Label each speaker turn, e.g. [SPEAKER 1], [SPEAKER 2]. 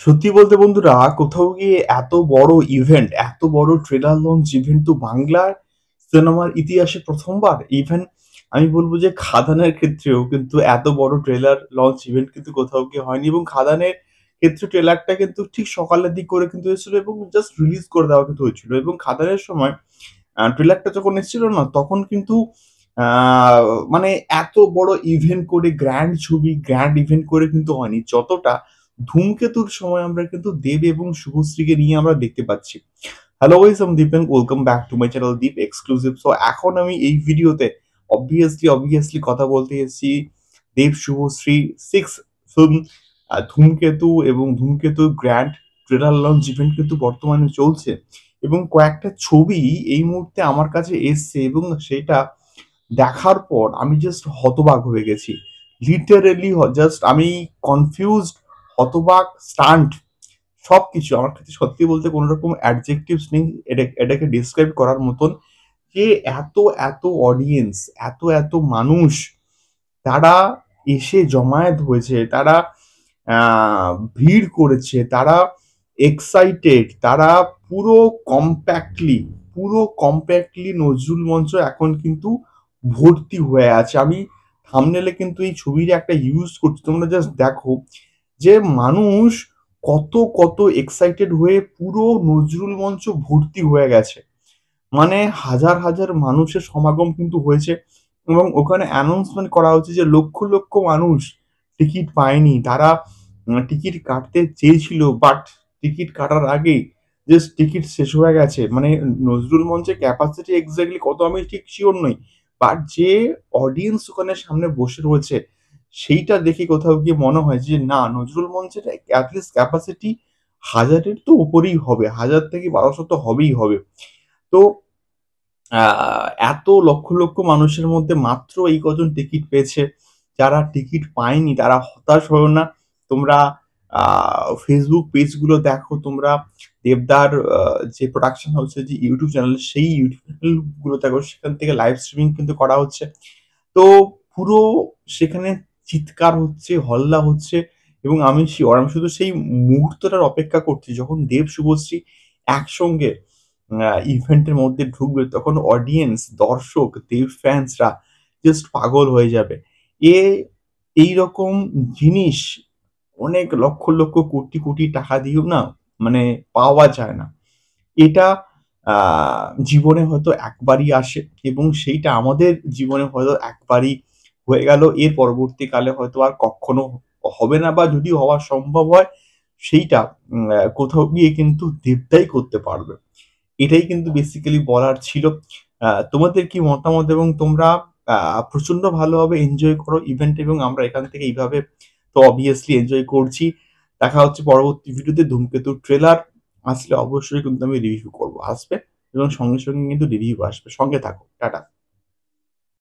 [SPEAKER 1] সত্যি বলতে বন্ধুরা, কোথাও গিয়ে এত বড় ইভেন্ট, এত বড় ট্রেলার লঞ্চ ইভেন্ট তো বাংলার সিনেমার ইতিহাসে ১ম বার। ইভেন আমি বলব যে খাদানের ক্ষেত্রেও কিন্তু এত বড় ট্রেলার লঞ্চ ইভেন্ট কিন্তু কোথাও গিয়ে হয়নি এবং খাদানের ক্ষেত্রে ট্রেলারটা কিন্তু ঠিক সকালের দিক করে কিন্তু এসেছিল এবং জাস্ট রিলিজ করে দেওয়া কিন্তু হয়েছিল এবং খাদানের সময় ট্রেলারটা যখন এসেছিল না তখন কিন্তু আ মানে এত বড় ইভেন্ট করে গ্র্যান্ড ছবি, গ্র্যান্ড ইভেন্ট করে কিন্তু হয়নি। যতটা ধূমকেতুর সময় আমরা কিন্তু দেব এবং শুভশ্রীকে নিয়ে আমরা দেখতে পাচ্ছি। হ্যালো গাইস, আমি Deep and welcome back to my channel Deep exclusive. So এখন আমি এই ভিডিওতে অবভিয়াসলি কথা বলতে এসেছি দেব শুভশ্রী 6 ফিল্ম ধূমকেতু এবং ধূমকেতুর গ্র্যান্ড ট্রেলার লঞ্চ ইভেন্ট কিন্তু বর্তমানে চলছে এবং কয়েকটা ছবি এই মুহূর্তে আমার কাছে এসছে এবং সেটা দেখার পর আমি জাস্ট হতবাক হয়ে গেছি। লিটারেলি জাস্ট আমি কনফিউজড, হতবাক, স্টান্ট সবকিছু। আমার কাছে সত্যি বলতে কোন রকম অ্যাডজেক্টিভস নেই এটাকে ডেসক্রাইব করার মতন যে এত অডিয়েন্স, এত মানুষ তারা এসে জমায়েত হয়েছে, তারা আ ভিড় করেছে, তারা এক্সাইটেড, তারা পুরো কম্প্যাক্টলি, পুরো কম্প্যাক্টলি নজরুল মঞ্চ এখন কিন্তু ভর্তি হয়ে আছে। আমি থাম্বনেইলে কিন্তু এই ছবির একটা ইউজ করছি। তোমরা জাস্ট দেখো যে মানুষ কত এক্সাইটেড হয়ে পুরো নজরুল মঞ্চ ভর্তি হয়ে গেছে। মানে হাজার মানুষের সমাগম কিন্তু হয়েছে এবং ওখানে অ্যানাউন্সমেন্ট করা হচ্ছে যে লক্ষ মানুষ টিকিট পায়নি। তারা টিকিট কাটতে চেয়েছিল বাট টিকিট কাটার আগেই জাস্ট টিকিট শেষ হয়ে গেছে। মানে নজরুল মঞ্চের ক্যাপাসিটি এক্সাক্টলি কত আমি ঠিক সিওর নই। বাট যে অডিয়েন্স ওখানে সামনে বসে রয়েছে সেইটা দেখে কোথাও গিয়ে মনে হয় যে না, নজরুল মঞ্চের এট লিস্ট ক্যাপাসিটি ১০০০ এর তো উপরেই হবে। ১০০০ থেকে ১২০০ তো হবেই হবে। তো আ এত লক্ষ মানুষের মধ্যে মাত্র এই কজন টিকিট পেয়েছে। যারা টিকিট পায়নি তারা হতাশ হয়ো না। তোমরা আ Facebook পেজগুলো দেখো, তোমরা দেবদার যে প্রোডাকশন হাউসের যে YouTube চ্যানেল সেই YouTube চ্যানেলগুলো দেখো। সেখান থেকে লাইভ স্ট্রিমিং কিন্তু করা হচ্ছে। তো পুরো সেখানে চিৎকার হচ্ছে, হল্লা হচ্ছে এবং আমি সিউর আমি শুধু সেই মুহূর্তটার অপেক্ষা করছি যখন দেব শুভশ্রী একসঙ্গে ইভেন্টের মধ্যে ঢুকবে তখন অডিয়েন্স, দর্শক, দেব ফ্যান্সরা জাস্ট পাগল হয়ে যাবে। এ এইরকম জিনিস অনেক লক্ষ কোটি টাকা দিয়েও না মানে পাওয়া যায় না। এটা আ জীবনে হয়তো একবারই আসে এবং সেইটা আমাদের জীবনে হয়তো একবারই হয়ে গেল। এর পরবর্তীকালে হয়তো আর কক্ষনো হবে না বা যদি হওয়া সম্ভব হয় সেইটা কোথাও গিয়ে কিন্তু দেবতাই করতে পারবে। এটাই কিন্তু বেসিক্যালি বলার ছিল। তোমাদের কি মতামত এবং তোমরা আ প্রচন্ড ভালোভাবে এনজয় করো ইভেন্ট এবং আমরা এখান থেকে এইভাবে তো অবভিয়াসলি এনজয় করছি। দেখা হচ্ছে পরবর্তী ভিডিওতে। ধূমকেতুর ট্রেলার আসলে অবশ্যই কিন্তু আমি রিভিউ করব। আসবে এবং সঙ্গে কিন্তু রিভিউ আসবে। সঙ্গে থাকো। টাটা।